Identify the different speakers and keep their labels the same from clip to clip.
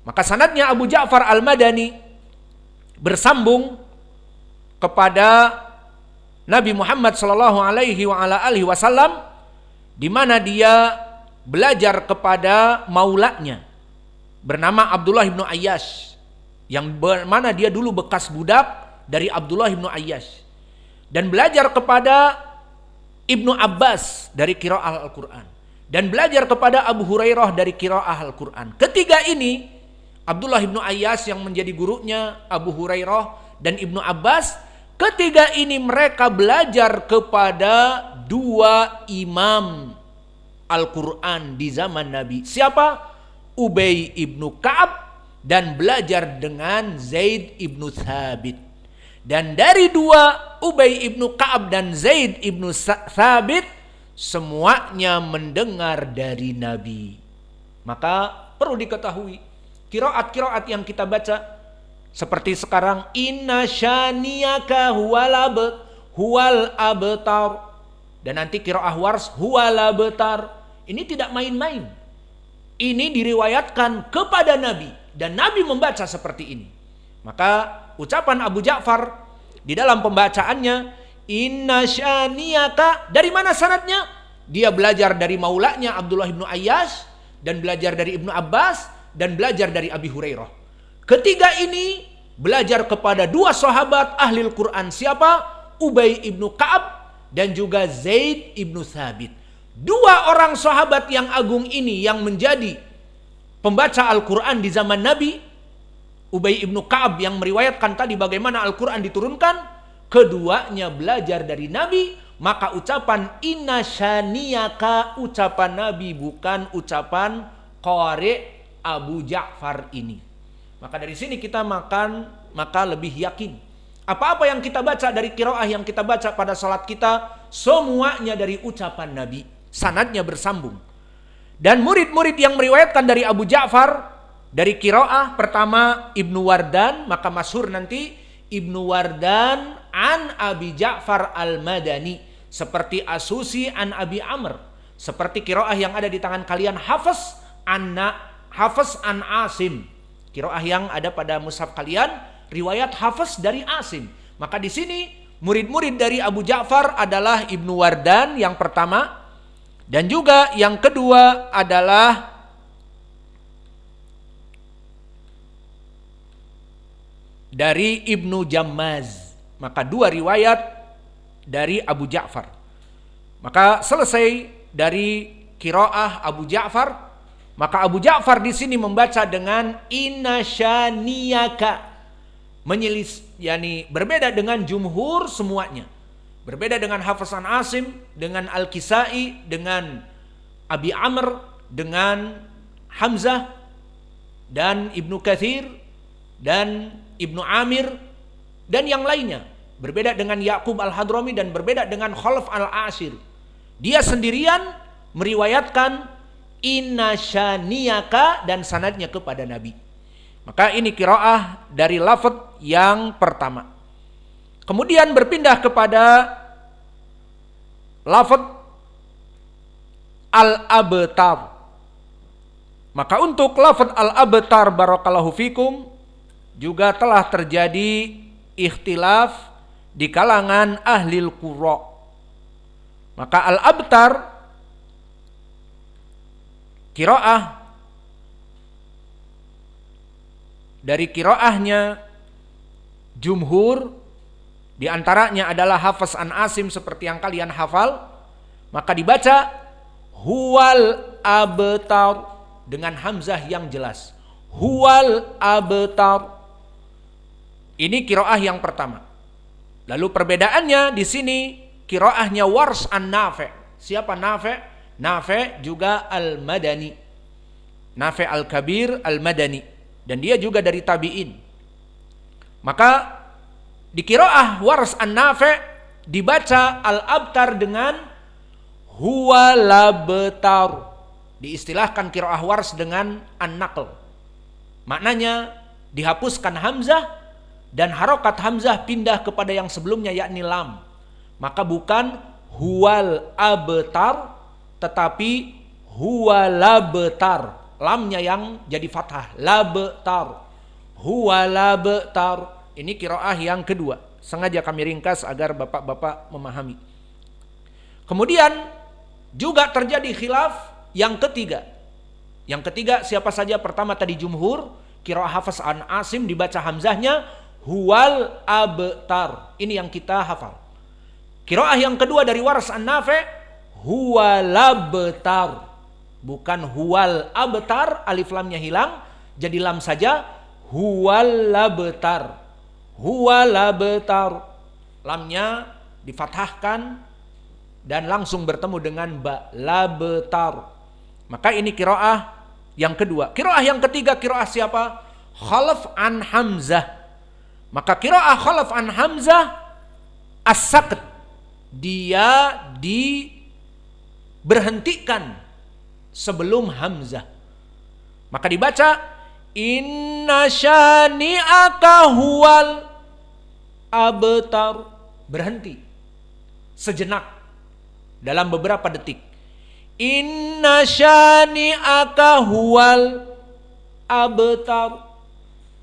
Speaker 1: Maka sanadnya Abu Ja'far Al-Madani bersambung kepada Nabi Muhammad sallallahu alaihi wasallam, di mana dia belajar kepada maulanya bernama Abdullah bin Ayyash, yang mana dia dulu bekas budak dari Abdullah bin Ayyash, dan belajar kepada Ibnu Abbas dari qiraah Al-Quran, dan belajar kepada Abu Hurairah dari qiraah Al-Quran. Ketiga ini, Abdullah bin Ayyash yang menjadi gurunya Abu Hurairah dan Ibnu Abbas, ketiga ini mereka belajar kepada dua imam Al-Quran di zaman Nabi. Siapa? Ubay ibnu Ka'ab, dan belajar dengan Zaid ibnu Thabit. Dan dari dua, Ubay ibnu Ka'ab dan Zaid ibnu Thabit, semuanya mendengar dari Nabi. Maka perlu diketahui, qiraat-qiraat yang kita baca seperti sekarang, inna syaniyaka huwal abtar, dan nanti qiraah Wars huwal abtar, ini tidak main-main. Ini diriwayatkan kepada Nabi dan Nabi membaca seperti ini. Maka ucapan Abu Ja'far di dalam pembacaannya, inna syaniyaka, dari mana sanadnya? Dia belajar dari maulanya Abdullah bin Ayyash, dan belajar dari Ibnu Abbas, dan belajar dari Abi Hurairah. Ketiga ini belajar kepada dua sahabat ahli Al-Quran. Siapa? Ubay ibnu Ka'ab dan juga Zaid ibnu Thabit. Dua orang sahabat yang agung ini yang menjadi pembaca Al-Quran di zaman Nabi. Ubay ibnu Ka'ab yang meriwayatkan tadi bagaimana Al-Quran diturunkan. Keduanya belajar dari Nabi. Maka ucapan inna syaniyaka, ucapan Nabi, bukan ucapan qari Abu Ja'far ini. Maka dari sini kita maka lebih yakin. Apa-apa yang kita baca dari qiraah yang kita baca pada salat kita, semuanya dari ucapan Nabi. Sanadnya bersambung. Dan murid-murid yang meriwayatkan dari Abu Ja'far, dari qiraah pertama Ibnu Wardan, maka masyhur nanti Ibnu Wardan an Abi Ja'far Al-Madani, seperti Asusi an Abi Amr, seperti qiraah yang ada di tangan kalian, Hafs an Asim. Qiraah yang ada pada mushaf kalian, riwayat Hafs dari Asim. Maka di sini murid-murid dari Abu Ja'far adalah Ibnu Wardan yang pertama, dan juga yang kedua adalah dari Ibnu Jammaz. Maka dua riwayat dari Abu Ja'far. Maka selesai dari qiraah Abu Ja'far, maka Abu Ja'far di sini membaca dengan inna syaniyaka, berbeda dengan jumhur semuanya. Berbeda dengan Hafs an Asim, dengan Al-Kisai, dengan Abi Amr, dengan Hamzah, dan Ibnu Katsir, dan Ibnu Amir, dan yang lainnya. Berbeda dengan Ya'qub Al-Hadrami, dan berbeda dengan Khalaf Al-Ashir. Dia sendirian meriwayatkan inna syaniyaka dan sanadnya kepada Nabi. Maka ini qiraah dari lafaz yang pertama. Kemudian berpindah kepada lafaz al-abtar. Maka untuk lafaz al-abtar barakallahu fikum juga telah terjadi ikhtilaf di kalangan ahlil qura. Maka al-abtar qiraah dari qiraahnya jumhur, di antaranya adalah Hafs an Asim seperti yang kalian hafal, maka dibaca huwal abtar dengan hamzah yang jelas. Huwal abtar. Ini qiraah yang pertama. Lalu perbedaannya di sini qiraahnya Wars an Nafi'. Siapa Nafi'? Nafi' juga Al-Madani. Nafi' Al-Kabir Al-Madani, dan dia juga dari tabi'in. Maka di qiraah Wars an-Nafi' dibaca al-abtar dengan huwa labtar. Diistilahkan qiraah Wars dengan an-naql. Maknanya dihapuskan hamzah dan harokat hamzah pindah kepada yang sebelumnya yakni lam. Maka bukan huwal abtar tetapi huwa labtar. lamnya yang jadi fathah, labtar. Huwa labtar. Ini qiraah yang kedua. Sengaja kami ringkas agar bapak-bapak memahami. Kemudian juga terjadi khilaf yang ketiga. Yang ketiga siapa saja? Pertama tadi jumhur, qiraah Hafs an Asim dibaca hamzahnya huwal abtar. Ini yang kita hafal. Qiraah yang kedua dari Waras an Nafi huwal abtar. Bukan huwal abtar, alif lamnya hilang, jadi lam saja. Huwal abtar. Huwal abtar. Lamnya difathahkan dan langsung bertemu dengan ba, labtar. Maka ini qiraah yang kedua. Qiraah yang ketiga qiraah siapa? Khalaf an Hamzah. Maka qiraah Khalaf an Hamzah as-sakt. Dia diberhentikan sebelum Hamzah. Maka dibaca inna syani'aka huwal abtar. Berhenti sejenak dalam beberapa detik. Inna syani'aka huwal abtar.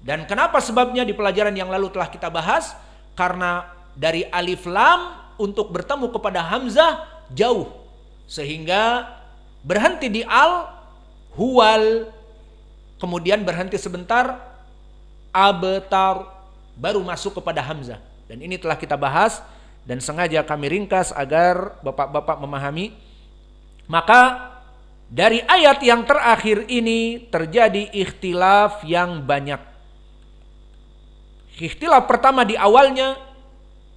Speaker 1: Dan kenapa sebabnya di pelajaran yang lalu telah kita bahas? Karena dari alif lam untuk bertemu kepada hamzah jauh, sehingga berhenti di al, huwal, kemudian berhenti sebentar, abtar, baru masuk kepada hamzah. Dan ini telah kita bahas dan sengaja kami ringkas agar bapak-bapak memahami. Maka dari ayat yang terakhir ini terjadi ikhtilaf yang banyak. Ikhtilaf pertama di awalnya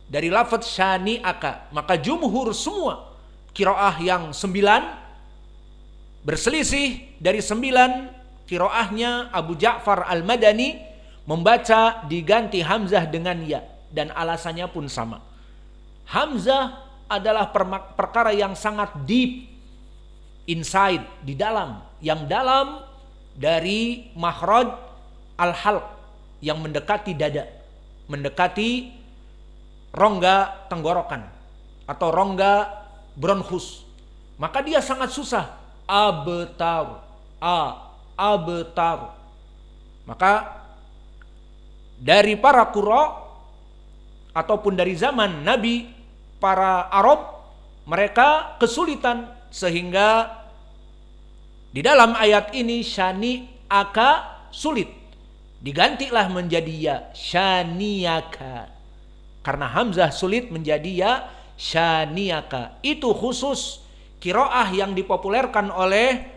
Speaker 1: dari lafaz syani'aka. Maka jumhur semua qiraah yang 9 berselisih. Dari 9 qiraahnya Abu Ja'far Al-Madani membaca diganti hamzah dengan ya, dan alasannya pun sama. Hamzah adalah perkara yang sangat deep, inside, di dalam, yang dalam dari makhraj al-halq, yang mendekati dada, mendekati rongga tenggorokan atau rongga bronkhus. Maka dia sangat susah. Abtar, abtar. Maka dari para qurra ataupun dari zaman Nabi, para Arab, mereka kesulitan, sehingga di dalam ayat ini syani'aka sulit, digantilah menjadi ya, syani'aka. Karena hamzah sulit menjadi ya, syani'aka. Itu khusus qiraah yang dipopulerkan oleh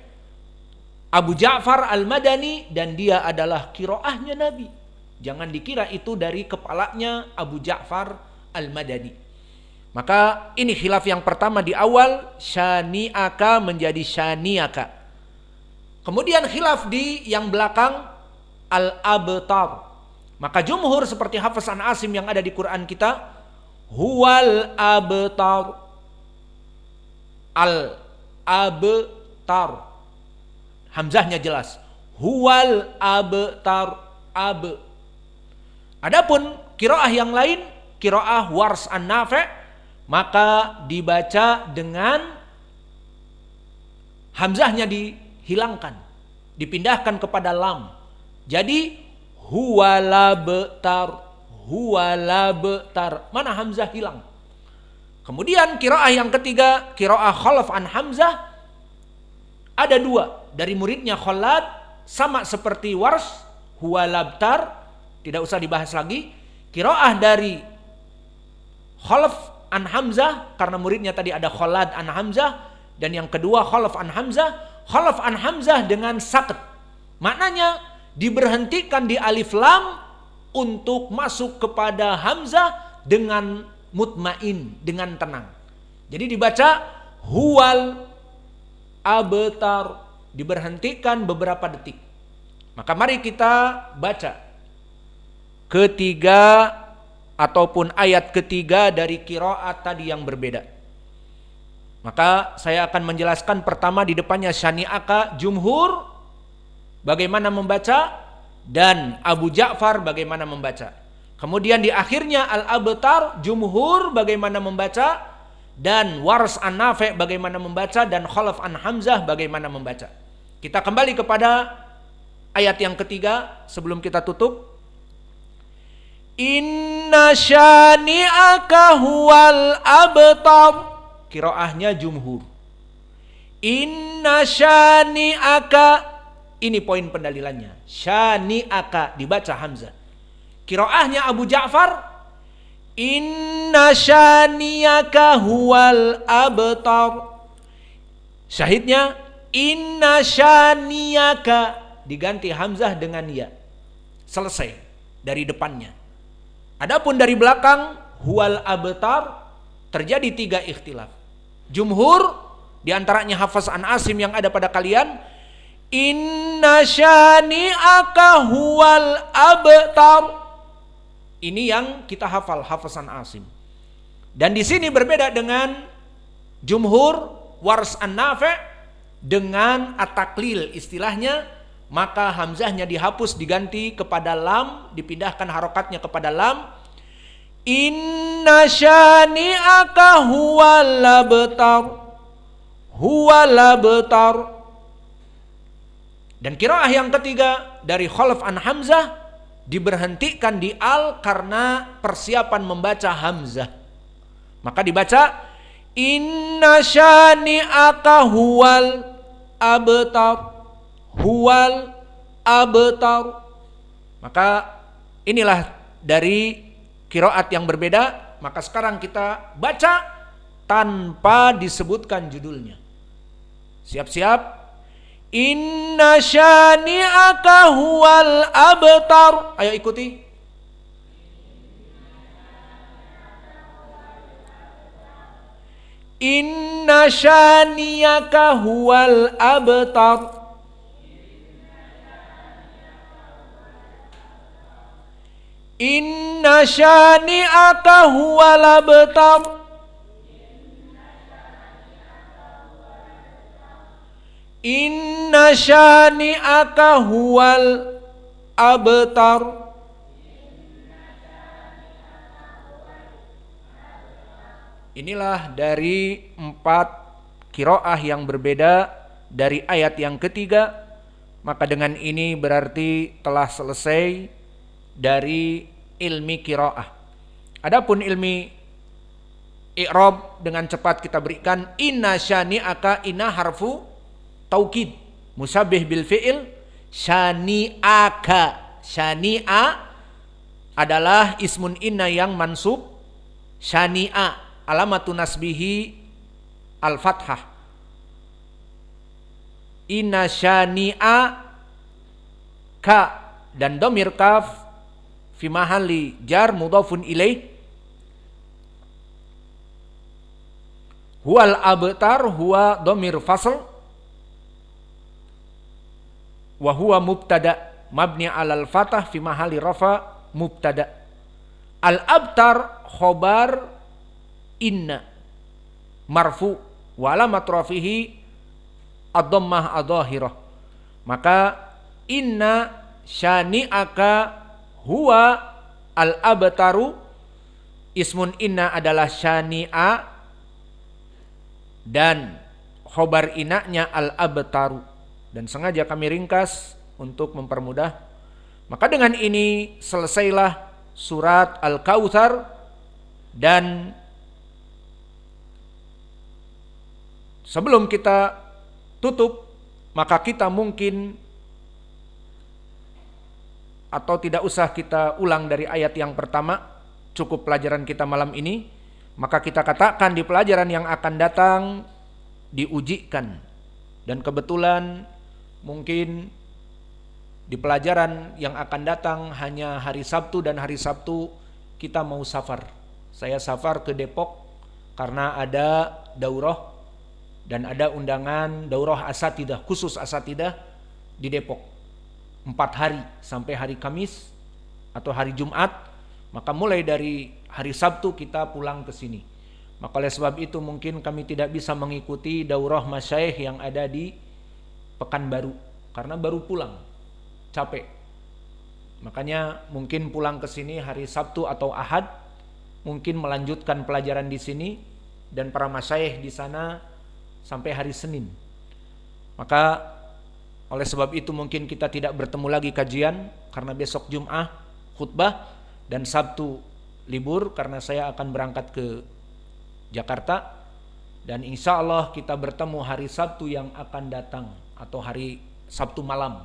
Speaker 1: Abu Ja'far Al-Madani, dan dia adalah qiraahnya Nabi. Jangan dikira itu dari kepalanya Abu Ja'far Al-Madani. Maka ini khilaf yang pertama di awal, syani'aka menjadi syani'aka. Kemudian khilaf di yang belakang, al-abtar. Maka jumhur seperti Hafs an Asim yang ada di Quran kita, huwal abtar. Al-abtar. Hamzahnya jelas. Huwal abtar. Ab. Adapun qiraah yang lain, qiraah Wars an Nafi', maka dibaca dengan hamzahnya dihilangkan, dipindahkan kepada lam. Jadi huwalabtar, huwalabtar. Mana hamzah hilang. Kemudian qiraah yang ketiga, qiraah Khalaf an Hamzah, ada dua dari muridnya Khalad, sama seperti Wars, huwalabtar, tidak usah dibahas lagi. Qiraah dari Khalaf an Hamzah, karena muridnya tadi ada Khalad an Hamzah, dan yang kedua Khalaf an Hamzah. Khalaf an Hamzah dengan sakt, maknanya diberhentikan di alif lam untuk masuk kepada hamzah dengan mutmain, dengan tenang. Jadi dibaca huwal abtar, diberhentikan beberapa detik. Maka mari kita baca ketiga ataupun ayat ketiga dari qiraat tadi yang berbeda. Maka saya akan menjelaskan pertama di depannya syani'aka jumhur bagaimana membaca, dan Abu Ja'far bagaimana membaca. Kemudian di akhirnya al-abtar jumhur bagaimana membaca, dan Wars an Nafi' bagaimana membaca, dan Khalaf an Hamzah bagaimana membaca. Kita kembali kepada ayat yang ketiga sebelum kita tutup. Inna syani'aka huwal abtar. Qiraahnya jumhur. Inna syani'aka, ini poin pendalilannya. Syani'aka dibaca hamzah. Qiraahnya Abu Ja'far, inna syani'aka huwal abtar. Syahidnya inna syani'aka diganti hamzah dengan ya. Selesai dari depannya. Adapun dari belakang huwal abtar terjadi 3 ikhtilaf. Jumhur diantaranya Hafaz an Asim yang ada pada kalian, inna syani'aka huwal abtar. Ini yang kita hafal, Hafaz an Asim. Dan di sini berbeda dengan jumhur, Wars an Nafi' dengan at-taklil istilahnya, maka hamzahnya dihapus diganti kepada lam, dipindahkan harokatnya kepada lam. Inna syani'aka huwal abtar. Huwal abtar. Dan qiraah yang ketiga dari Khalaf an Hamzah diberhentikan di al karena persiapan membaca hamzah. Maka dibaca inna syani'aka huwal abtar. Huwal abtar. Maka inilah dari qiraat yang berbeda. Maka sekarang kita baca tanpa disebutkan judulnya. Siap-siap. Inna syani'aka huwal abtar. Ayo ikuti. Inna syani'aka huwal abtar. Inna syani'aka huwal abtar. Inna syani'aka huwal abtar. Inilah dari 4 qiraah yang berbeda dari ayat yang ketiga. Maka dengan ini berarti telah selesai dari ilmi qiraah. Adapun ilmi i'rab dengan cepat kita berikan. Inna syani'aka, inna harfu taukid musabbih bil fi'il. Syani'aka, syani'a adalah ismun inna yang mansub. Syani'a alamatun nasbihi al-fathah. Inna syani'a ka, dan dhamir kaf fi mahalli jar mudhafun ilaih. Huwal abtar huwa dhamir fasl wa huwa mubtada mabni alal fathah fi mahalli rafa mubtada. Al abtar khobar inna marfu wa alamat rafihi ad-dhammah adh-dhahirah. Maka inna syani'aka huwa al-abtaru, ismun inna adalah syani'a dan khobar inanya al-abtaru. Dan sengaja kami ringkas untuk mempermudah. Maka dengan ini selesailah surat Al-Kautsar. Dan sebelum kita tutup, maka kita mungkin atau tidak usah kita ulang dari ayat yang pertama, cukup pelajaran kita malam ini. Maka kita katakan di pelajaran yang akan datang diujikan. Dan kebetulan mungkin di pelajaran yang akan datang hanya hari Sabtu, dan hari Sabtu kita mau safar. Saya safar ke Depok karena ada daurah dan ada undangan daurah asatidah, khusus asatidah di Depok. 4 hari sampai hari Kamis atau hari Jumat. Maka mulai dari hari Sabtu kita pulang ke sini. Maka oleh sebab itu mungkin kami tidak bisa mengikuti daurah masyayikh yang ada di Pekanbaru karena baru pulang, capek. Makanya mungkin pulang ke sini hari Sabtu atau Ahad, mungkin melanjutkan pelajaran di sini dan para masyayikh di sana sampai hari Senin. Maka Oleh sebab itu mungkin kita tidak bertemu lagi kajian karena besok Jum'ah khutbah dan Sabtu libur karena saya akan berangkat ke Jakarta, dan insya Allah kita bertemu hari Sabtu yang akan datang atau hari Sabtu malam.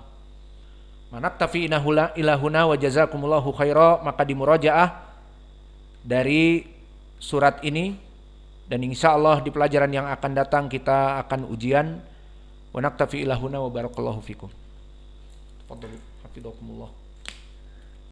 Speaker 1: Manaktafi ilahuna wa jazakumullahu khaira. Maka di murajaah dari surat ini, dan insya Allah di pelajaran yang akan datang kita akan ujian. Wa naktafi ilahuna wa barakallahu fikum. Tafadhalu hafizakumullah.